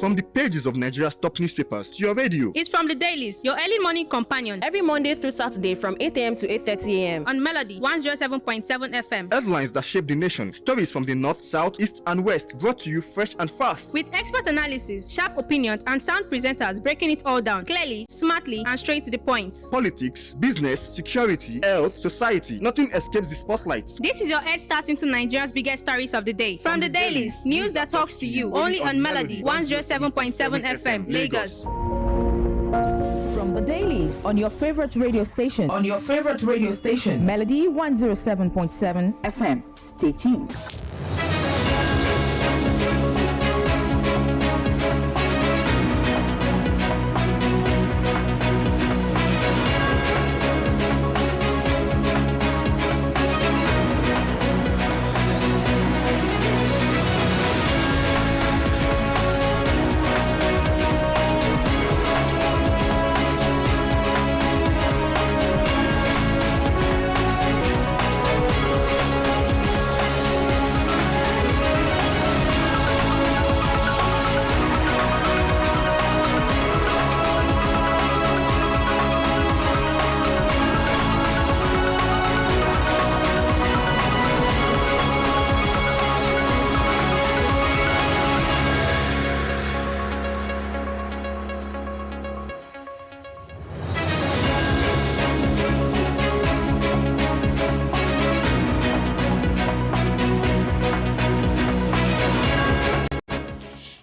From the pages of Nigeria's top newspapers to your radio. It's from the Dailies, your early morning companion. Every Monday through Saturday from 8 a.m. to 8:30 a.m. on Melody 107.7 FM. Headlines that shape the nation. Stories from the north, south, east, and west. Brought to you fresh and fast. With expert analysis, sharp opinions, and sound presenters breaking it all down clearly, smartly, and straight to the point. Politics, business, security, health, society. Nothing escapes the spotlight. This is your head start into Nigeria's biggest stories of the day. From the Dailies, news that talks to you. Only on Melody 107.7 FM, Lagos. From the Dailies on your favorite radio station. Melody 107.7 FM. Stay tuned.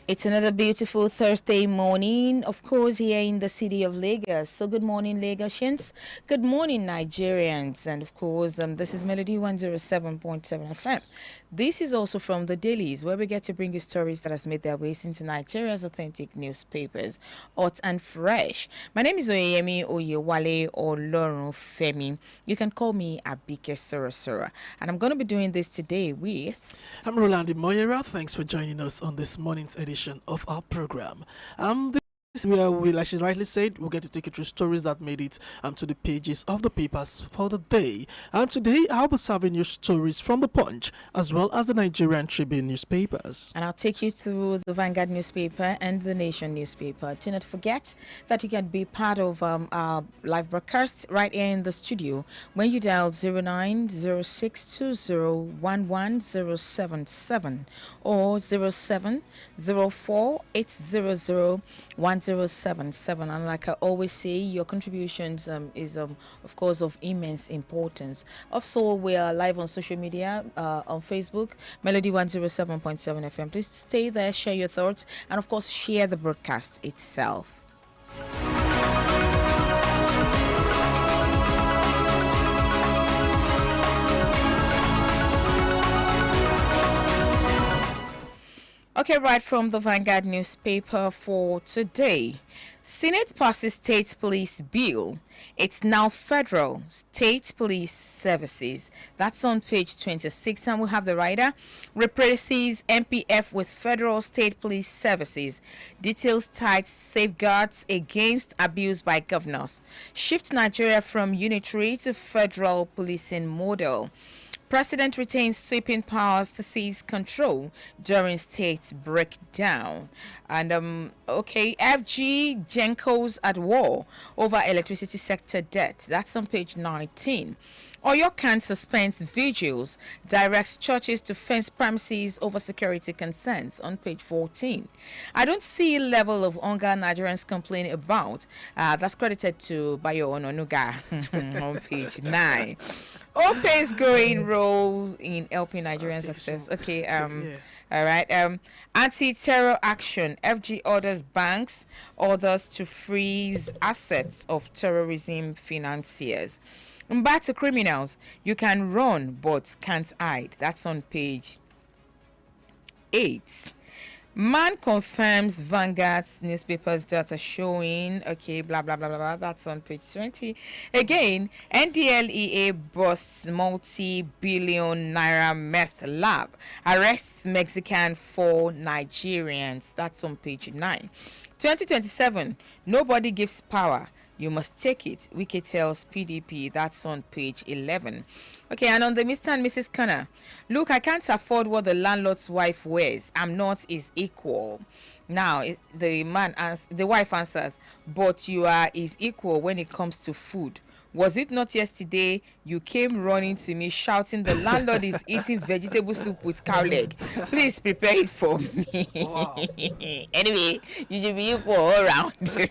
It's another beautiful Thursday morning, of course, here in the city of Lagos. So good morning, Lagosians. Good morning, Nigerians. And of course, this is Melody 107.7 FM. This is also from the Dailies, where we get to bring you stories that has made their ways into Nigeria's authentic newspapers, hot and fresh. My name is Oyeyemi Olorunfemi. You can call me Abike Sorosora. And I'm going to be doing this today with... I'm Roland Imoyera. Thanks for joining us on this morning's edition of our program. This where we, like she rightly said, we'll get to take you through stories that made it to the pages of the papers for the day. Today, I'll be serving you stories from the Punch as well as the Nigerian Tribune newspapers. And I'll take you through the Vanguard newspaper and the Nation newspaper. Do not forget that you can be part of our live broadcast right here in the studio when you dial 0906201177 or 0704800177. And like I always say, your contributions is of course of immense importance. Also, we are live on social media on Facebook, Melody 107.7 FM. Please stay there, share your thoughts, and of course share the broadcast itself. Okay, right from the Vanguard newspaper for today. Senate passes state police bill. It's now federal state police services. That's on page 26, and we have the writer replaces MPF with federal state police services. Details tight safeguards against abuse by governors. Shift Nigeria from unitary to federal policing model. President retains sweeping powers to seize control during state breakdown. And FG Gencos at war over electricity sector debt. That's on page 19. Oyo can suspends vigils, directs churches to fence premises over security concerns on page 14. I don't see a level of hunger Nigerians complain about. That's credited to Bayo Ononuga on page 9. OPE's growing role in helping Nigerian success. Okay, all right. Anti-terror action. FG orders banks, orders to freeze assets of terrorism financiers. And back to criminals. You can run but can't hide. That's on page 8. Man confirms Vanguard's newspaper's data showing, okay, blah, blah, blah, blah, blah. That's on page 20. Again, NDLEA busts multi-billion naira meth lab. Arrests Mexican 4 Nigerians. That's on page 9. 2027, nobody gives power. You must take it. Wiki tells PDP. That's on page 11. Okay, and on the Mr. and Mrs. Connor. Look, I can't afford what the landlord's wife wears. I'm not his equal. Now, the wife answers, but you are his equal when it comes to food. Was it not yesterday you came running to me shouting the landlord is eating vegetable soup with cow leg? Please prepare it for me. Wow. Anyway, you should be equal all around. Those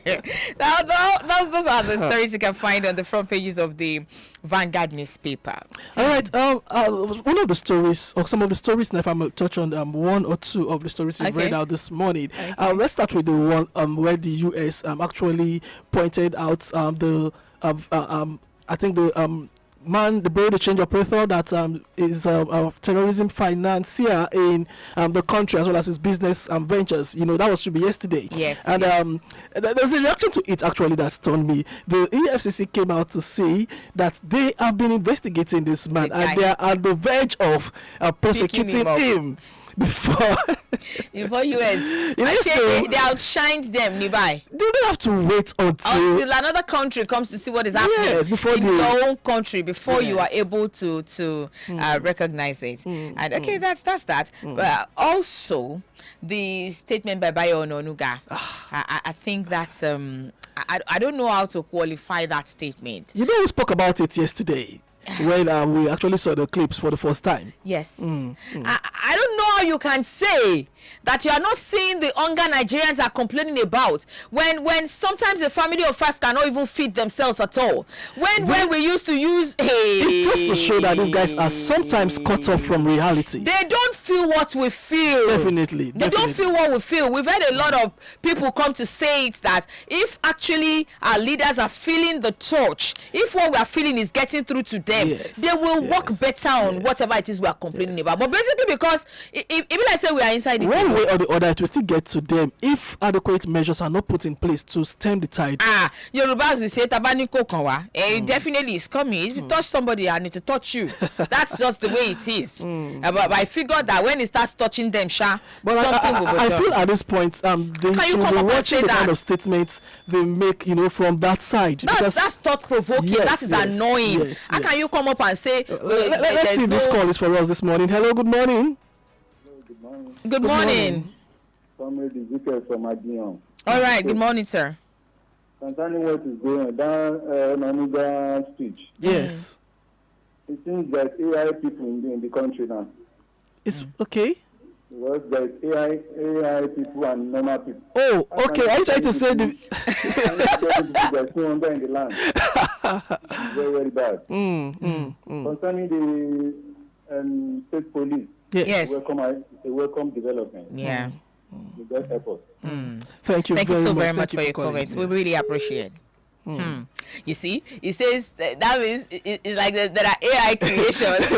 are the stories you can find on the front pages of the Vanguard newspaper. All right. One of the stories, or some of the stories, and if I'm touch on one or two of the stories you read out this morning. Okay. Let's start with the one where the U.S. Actually pointed out I think the the change operator that is a terrorism financier in the country as well as his business ventures. That should be yesterday. Yes. And there's a reaction to it actually that stunned me. The EFCC came out to say that they have been investigating this man and they are on the verge of prosecuting him. Before US, they outshined them, Nibai. Do they have to wait until another country comes to see what is happening in your own country before you are able to recognize it? And okay, that's that. But also the statement by Bayo Ononuga, I think that's I don't know how to qualify that statement. We spoke about it yesterday. When we actually saw the clips for the first time. Yes. I don't know how you can say that you are not seeing the hunger Nigerians are complaining about when sometimes a family of 5 cannot even feed themselves at all. When we used to use it just to show that these guys are sometimes cut off from reality. They don't feel what we feel. Definitely. They don't feel what we feel. We've had a lot of people come to say it that if actually our leaders are feeling the torch, if what we are feeling is getting through to them, they will work better on whatever it is we are complaining about. But basically, because even I say we are inside the one way or the other, it will still get to them if adequate measures are not put in place to stem the tide. Yorubas will say tabaniko kanwa. It definitely is coming. If you touch somebody, I need to touch you. That's just the way it is. But I figure that when it starts touching them, something will go I feel at this point, they can you come up and say the that? Kind of statements they make, from that side. That's thought provoking. That is annoying. How can you come up and say? Let's see if this call is for us this morning. Hello, good morning. Good morning. From Adion. All right, good morning, sir. Concerning what is going on down Nanuga Street. Yes. It seems that AI people in the country now. It's okay. Because there's AI people and normal people. Oh, okay. Are you trying to say the there's no longer in the land? Very, very bad. Concerning the state police. Yes. Welcome development. Yeah. The best effort. Thank you so very much for your comments. We really appreciate it. You see, it says that means it's like there are AI creations.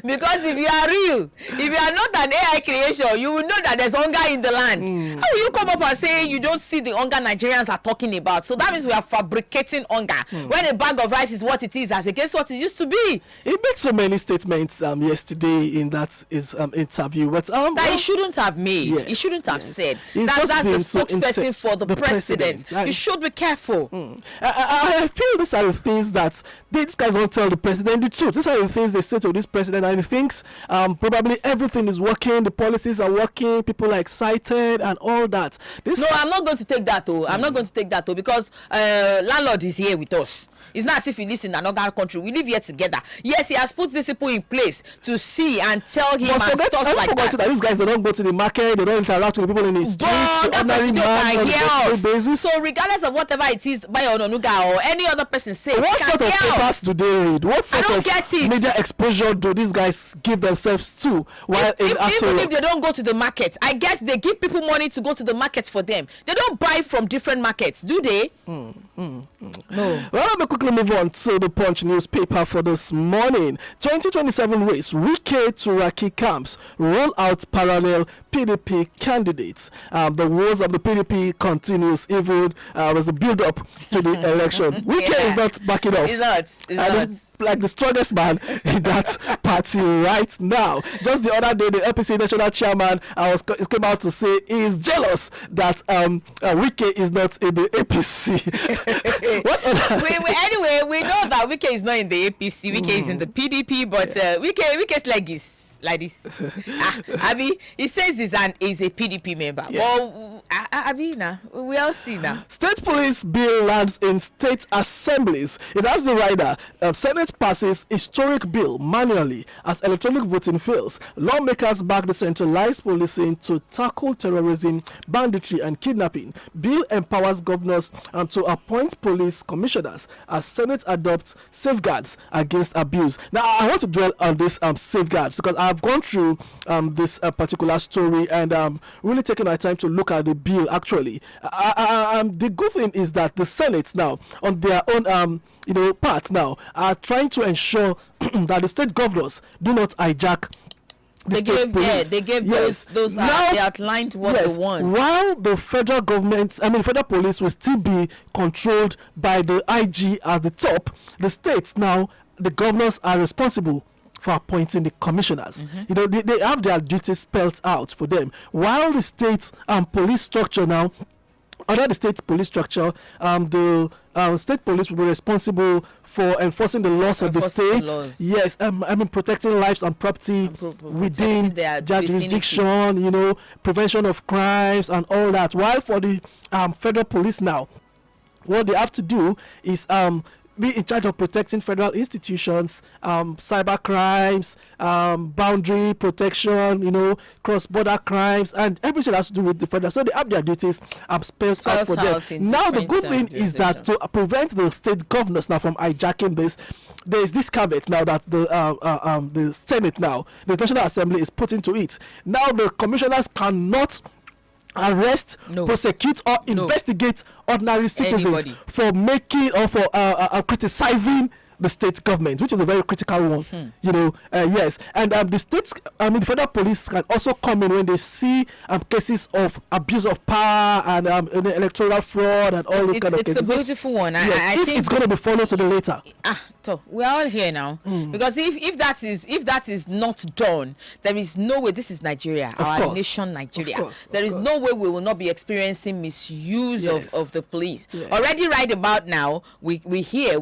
Because if you are real, if you are not an AI creation, you will know that there's hunger in the land. How will you come up and say you don't see the hunger Nigerians are talking about? So that means we are fabricating hunger. When a bag of rice is what it is as against what it used to be. It made so many statements yesterday in that interview, but that he shouldn't have made. Yes, he shouldn't have said. That's the spokesperson for the president. You should be careful. I feel these are the things that these guys don't tell the president the truth. These are the things they say to this president, and he thinks probably everything is working, the policies are working, people are excited and all that. I'm not going to take that I'm not going to take that because landlord is here with us. It's not as if he lives in another country. We live here together. Yes, he has put these people in place to see and tell him and stuff like that. These guys, they don't go to the market, they don't interact with the people in the streets, the ordinary man on a daily basis. So regardless of whatever it is, by Ononuga or any other person says, what sort of papers do they read? What sort of media exposure do these guys give themselves to? While even if they don't go to the market, I guess they give people money to go to the market for them. They don't buy from different markets, do they? No. Well, let me quickly move on to the Punch newspaper for this morning. 2027 race, Wike to Raki camps, roll out parallel PDP candidates. The wars of the PDP continues even as a build-up to the election. Wike is not backing off. It's not. It's like the strongest man in that party right now. Just the other day, the APC national chairman came out to say he is jealous that Wike is not in the APC. What other? Anyway, we know that Wike is not in the APC. Wike is in the PDP, but Wike's leg is like this. Abi, he says he's a PDP member. Yeah. Well, Abi, now we all see now. State police bill lands in state assemblies. It has the rider. Senate passes historic bill manually as electronic voting fails. Lawmakers back the centralized policing to tackle terrorism, banditry, and kidnapping. Bill empowers governors to appoint police commissioners as Senate adopts safeguards against abuse. Now, I want to dwell on this safeguards because I've gone through this particular story and really taken my time to look at the bill actually. The good thing is that the Senate now, on their own part now, are trying to ensure that the state governors do not hijack they gave yes. those now, they outlined what they want. While the federal government, federal police will still be controlled by the IG at the top, the states now, the governors are responsible for appointing the commissioners. They have their duties spelled out for them. While the state police structure now, under the state police structure, the state police will be responsible for enforcing the laws of the state. Yes, protecting lives and property within their jurisdiction. Prevention of crimes and all that. While for the federal police now, what they have to do is be in charge of protecting federal institutions, cyber crimes, boundary protection, cross-border crimes, and everything that has to do with the federal. So they have their duties spelled out for them. Now, the good thing is that to prevent the state governors now from hijacking this, there is this caveat now that the Senate now, the National Assembly is put into it. Now, the commissioners cannot arrest, prosecute, or investigate ordinary citizens for making or for criticizing the state government, which is a very critical one. Yes, and the states, the federal police can also come in when they see cases of abuse of power and electoral fraud and all those kind of cases. It's a beautiful one. I think it's going to be followed to the later. So we're all here now because if that is not done, there is no way. This is Nigeria, our nation, Nigeria. There is no way we will not be experiencing misuse of the police. Already, right about now, we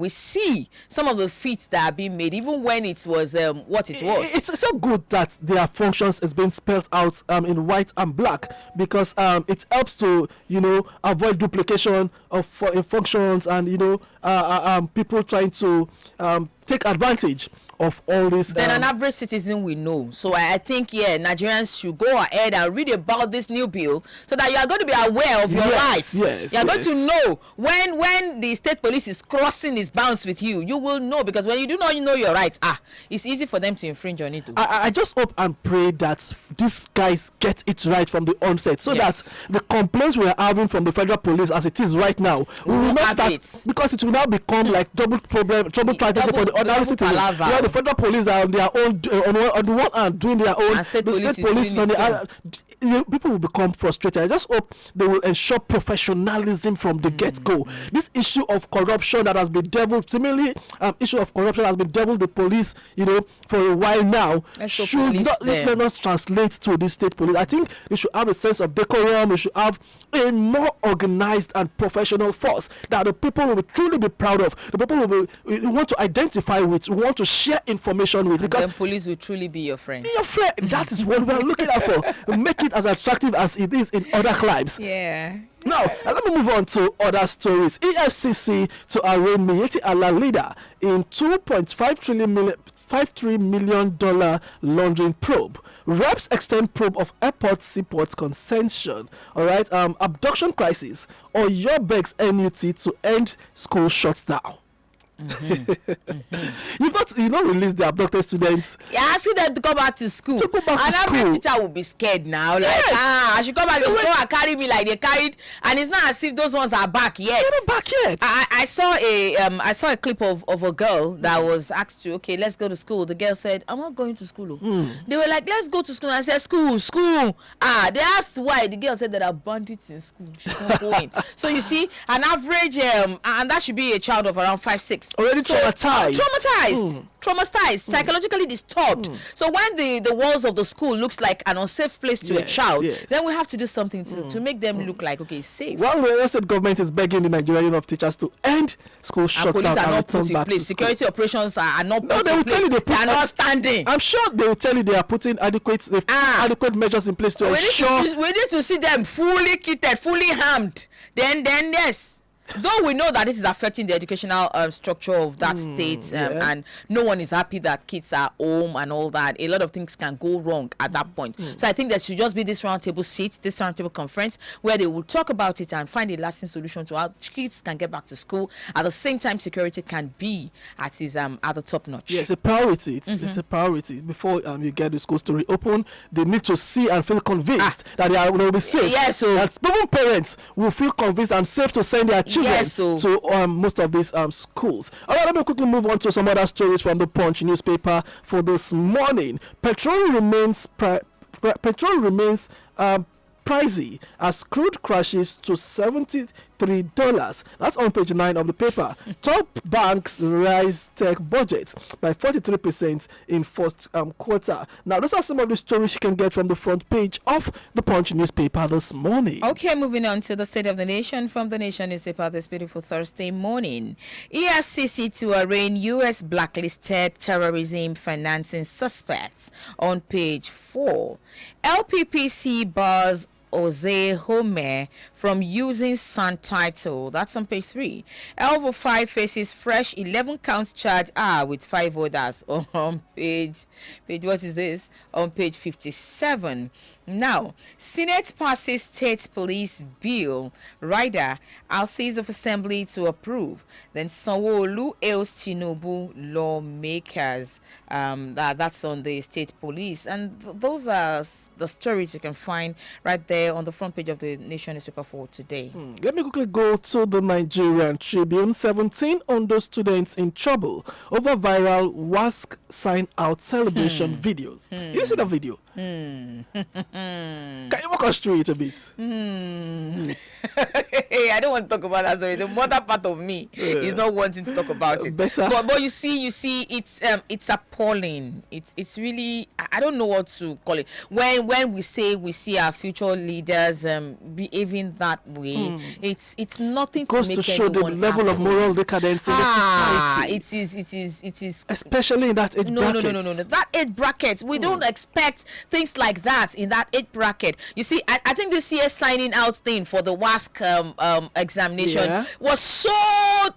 see some of the feats that are being made, even when it was what it was. It's so good that their functions is being spelled out in white and black because it helps to avoid duplication of functions and people trying to take advantage of all this. Then an average citizen will know. So I think Nigerians should go ahead and read about this new bill so that you are going to be aware of your rights. You are going to know when the state police is crossing its bounds with you. You will know, because when you do not know your rights, it's easy for them to infringe on it. I just hope and pray that these guys get it right from the onset, so that the complaints we are having from the federal police as it is right now will not start, because it will now become like trouble tragedy for the ordinary citizens. The federal police are on their own, on the one hand doing their own, the state police on the other. People will become frustrated. I just hope they will ensure professionalism from the get-go. This issue of corruption that has been deviled, seemingly the police, for a while now, should not translate to the state police. I think they should have a sense of decorum. They should have a more organized and professional force that the people will truly be proud of. The people will want to identify with, want to share information with, because then police will truly be your friend. Be your friend. That is what we are looking at for. Make it as attractive as it is in other climes. Now, let me move on to other stories. EFCC to arraign Miyetti Allah leader in $2.53 million laundering probe. Reps extend probe of airport seaport concession. All right, abduction crisis. Or your begs NUT to end school shutdown. You've not released the abducted students. You're asking them to come back to school. To go back to and school. every teacher will be scared now. Like, I should come back to school and carry me like they carried. And it's not as if those ones are back yet. They're not back yet. I saw a clip of a girl that was asked to, okay, let's go to school. The girl said, I'm not going to school. They were like, let's go to school. I said, school. They asked why. The girl said there are bandits in school. She's not going. So you see, an average, and that should be a child of around 5-6. Already traumatized. Traumatized, psychologically disturbed. So when the walls of the school looks like an unsafe place to a child, then we have to do something to make them look like, okay, safe. Well, the state government is begging the Nigerian Union of Teachers to end school shutdown. Police are not put in place. Security operations are not put they will in place. tell you They are not standing. I'm sure they will tell you they are putting adequate measures in place to ensure. We need to see them fully kitted, fully armed. Then yes. Though we know that this is affecting the educational structure of that state, and no one is happy that kids are home and all that, a lot of things can go wrong at that point. So I think there should just be this roundtable seat, this roundtable conference, where they will talk about it and find a lasting solution to how kids can get back to school. At the same time, security can be at the top notch. Yeah, it's a priority. It's a priority. Before you get the schools to reopen, they need to see and feel convinced that they will be safe. Yes, so that even parents will feel convinced and safe to send their children to most of these schools. All right, let me quickly move on to some other stories from the Punch newspaper for this morning. Petrol remains pricey as crude crashes to $73. That's on page 9 of the paper. Top banks rise tech budget by 43% in first quarter. Now, those are some of the stories you can get from the front page of the Punch newspaper this morning. Okay, moving on to the State of the Nation from the Nation newspaper this beautiful Thursday morning. EFCC to arraign U.S. blacklisted terrorism financing suspects on page 4. LPPC bars Jose Homer from using Sun title. That's on page 3. Elvo 5 faces fresh 11 counts charge with 5 others on page what is this? On page 57. Now, Senate passes state police bill. Rider Houses of Assembly to approve. Then Sanwo-Olu hails Tinubu lawmakers. That's on the state police. And those are the stories you can find right there on the front page of the Nation newspaper for today. Let me quickly go to the Nigerian Tribune. 17 Ondo students in trouble over viral WASC sign out celebration videos. You see the video? Can you walk us through it a bit? I don't want to talk about that story. The mother part of me is not wanting to talk about it. But you see, it's appalling. It's really, I don't know what to call it. When we see our future leaders behaving that way, it's nothing to make to show the level of moral decadence in the society. It is especially in that age bracket. No. That age bracket, we don't expect things like that in that age bracket. You see, I think this year's signing out thing for the WASC examination was so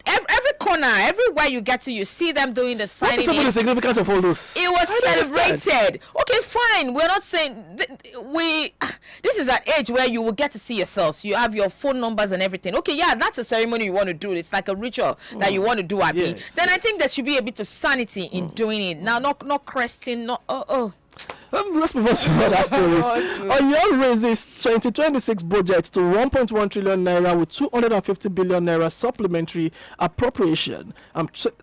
every corner, everywhere you get to, you see them doing the signing. What is some of the significance of all this? It was celebrated. Okay, fine. We're not saying this is an age where you will get to see yourselves. You have your phone numbers and everything. Okay, yeah, that's a ceremony you want to do. It's like a ritual that you want to do at me. Then I think there should be a bit of sanity in doing it. Now, not cresting, Let's move on to other stories. Oyo raises 2026 budget to 1.1 trillion naira with 250 billion naira supplementary appropriation.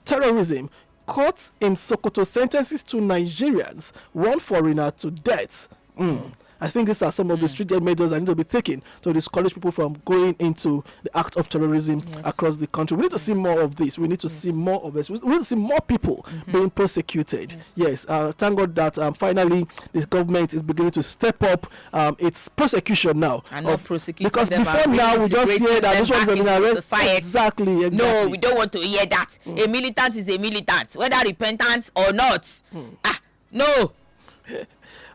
Terrorism. Courts in Sokoto sentences 2 Nigerians, 1 foreigner to death. I think these are some of the stringent measures that need to be taken to discourage people from going into the act of terrorism across the country. We need to see more of this. We need to see more of this. We need to see more people being prosecuted. Yes, thank God that finally this government is beginning to step up its prosecution now. And not prosecuting because them. Because before now, we just hear that this one's an arrest. Exactly. No, we don't want to hear that. A militant is a militant, whether repentant or not. No.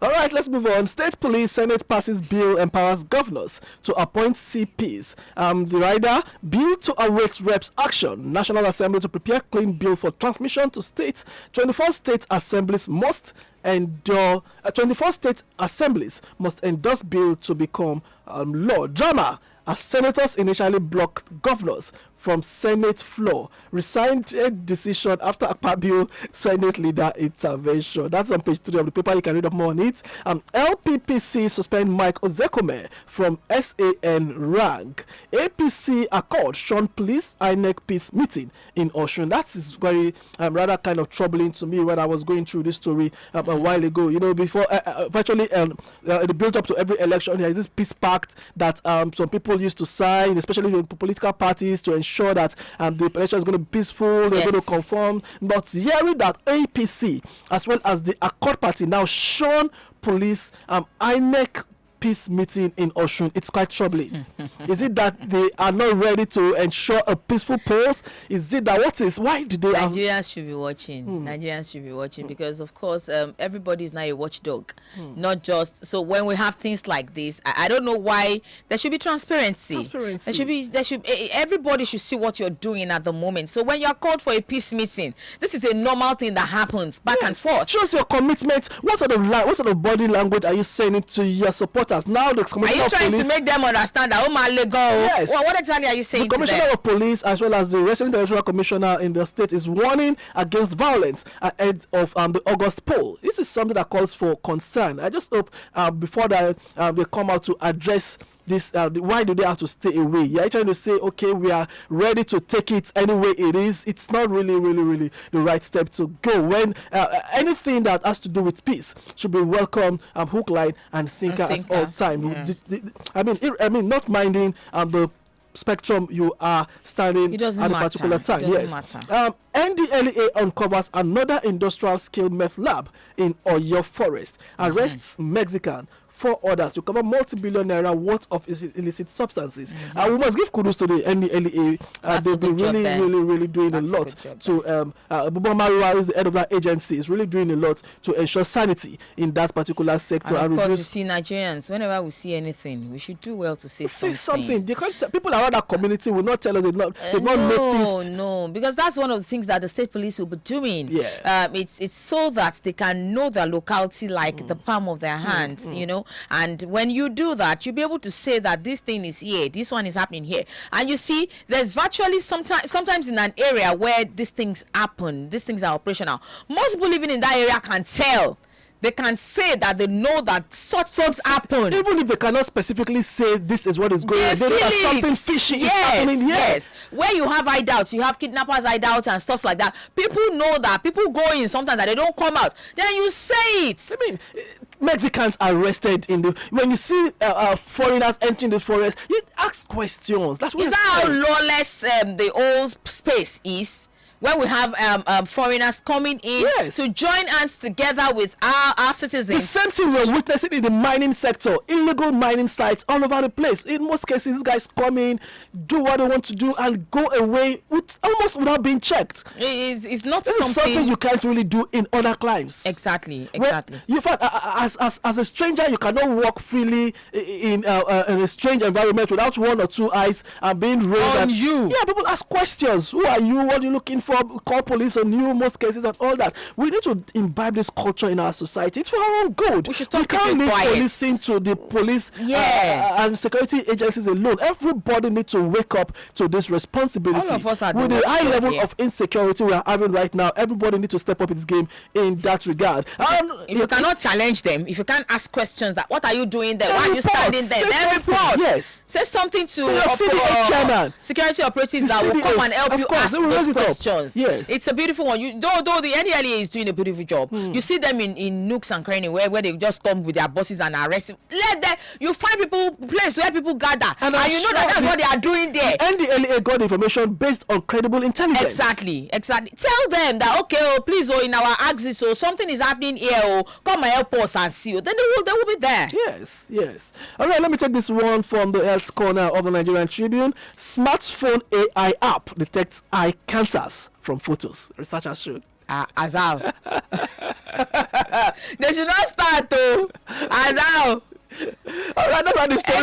All right, let's move on. State Police Senate passes bill empowers governors to appoint CPs. The rider, bill to await reps action. National Assembly to prepare clean bill for transmission to states. 24 state assemblies must endure. 24 state assemblies must endorse bill to become law. Drama as senators initially blocked governors from Senate floor. Resigned decision after Akpabio Senate leader intervention. That's on page 3 of the paper. You can read up more on it. LPPC suspend Mike Ozekome from SAN rank. APC Accord Sean Police INEC peace meeting in Osun. That is very rather kind of troubling to me when I was going through this story a while ago. You know, before virtually the build up to every election, there is this peace pact that some people used to sign, especially political parties, to ensure that the election is going to be peaceful, they're going to conform. But hearing that APC as well as the Accord Party now Sean Police INEC peace meeting in Osun, it's quite troubling. Is it that they are not ready to ensure a peaceful polls? Is it that why did they Nigerians should be watching. Nigerians should be watching because of course everybody is now a watchdog. Not just so when we have things like this, I don't know why there should be transparency. There should everybody should see what you're doing at the moment. So when you're called for a peace meeting, this is a normal thing that happens back and forth. Shows your commitment. What sort of body language are you saying to your supporters? Now the commissioner are you trying to make them understand that yes. What exactly are you saying? The commissioner of police as well as the resident electoral commissioner in the state is warning against violence ahead of the August poll. This is something that calls for concern. I just hope before that they come out to address this. Why do they have to stay away? You're trying to say, okay, we are ready to take it anyway it is. It's not really the right step to go when anything that has to do with peace should be welcome, hook, line and sinker at all time. I mean not minding the spectrum you are standing at a particular time. NDLEA uncovers another industrial scale meth lab in Oyo Forest. Arrests Mexican 4 others to cover multi-billion naira worth of illicit substances. We must give kudos to the NDLEA. They've been really doing a lot to Bubama, who is the head of that agency, is really doing a lot to ensure sanity in that particular sector. And of course, you see, Nigerians, whenever we see anything, we should do well to say something. They can't people around that community will not tell us they've not noticed. No, because that's one of the things that the state police will be doing. It's so that they can know their locality like the palm of their hands, you know. And when you do that, you'll be able to say that this thing is here, this one is happening here. And you see, there's virtually sometimes in an area where these things happen, these things are operational. Most people living in that area can tell. They can say that they know that such things happen. Even if they cannot specifically say this is what is going on, there's something fishy is happening here. Yes. Where you have hideouts, you have kidnappers hideouts and stuff like that. People know that. People go in sometimes that they don't come out. Then you say it. I mean, Mexicans arrested when you see foreigners entering the forest, you ask questions. That's what is that how lawless the whole space is? When we have foreigners coming in to join hands together with our citizens. The same thing we're witnessing in the mining sector. Illegal mining sites all over the place. In most cases, these guys come in, do what they want to do, and go away almost without being checked. It's not this something... is something you can't really do in other climes. Exactly. You find, as a stranger, you cannot walk freely in a strange environment without 1 or 2 eyes being raised on you. Yeah, people ask questions. Who are you? What are you looking for? Call police on you, most cases, and all that. We need to imbibe this culture in our society. It's for our own good. We should stop. We can't leave policing to the police and security agencies alone. Everybody needs to wake up to this responsibility. All of us are with the high level of insecurity we are having right now. Everybody needs to step up its game in that regard. If you cannot challenge them, if you can't ask questions that what are you doing there, why are you standing there, then report. Yes. Say something to security operatives that will come and help you ask those questions. Yes. It's a beautiful one. Though the NDLEA is doing a beautiful job. You see them in nooks and crannies where they just come with their bosses and arrest you. You find place where people gather, and you know that's what they are doing there. And the NDLEA got information based on credible intelligence. Exactly. Tell them that please, in our axis, something is happening here, come and help us and see. Then they will be there. Yes. All right, let me take this one from the Health Corner of the Nigerian Tribune. Smartphone AI app detects eye cancers from photos. Researchers should. Azal. They should not start though. Azal. All right, that's how the story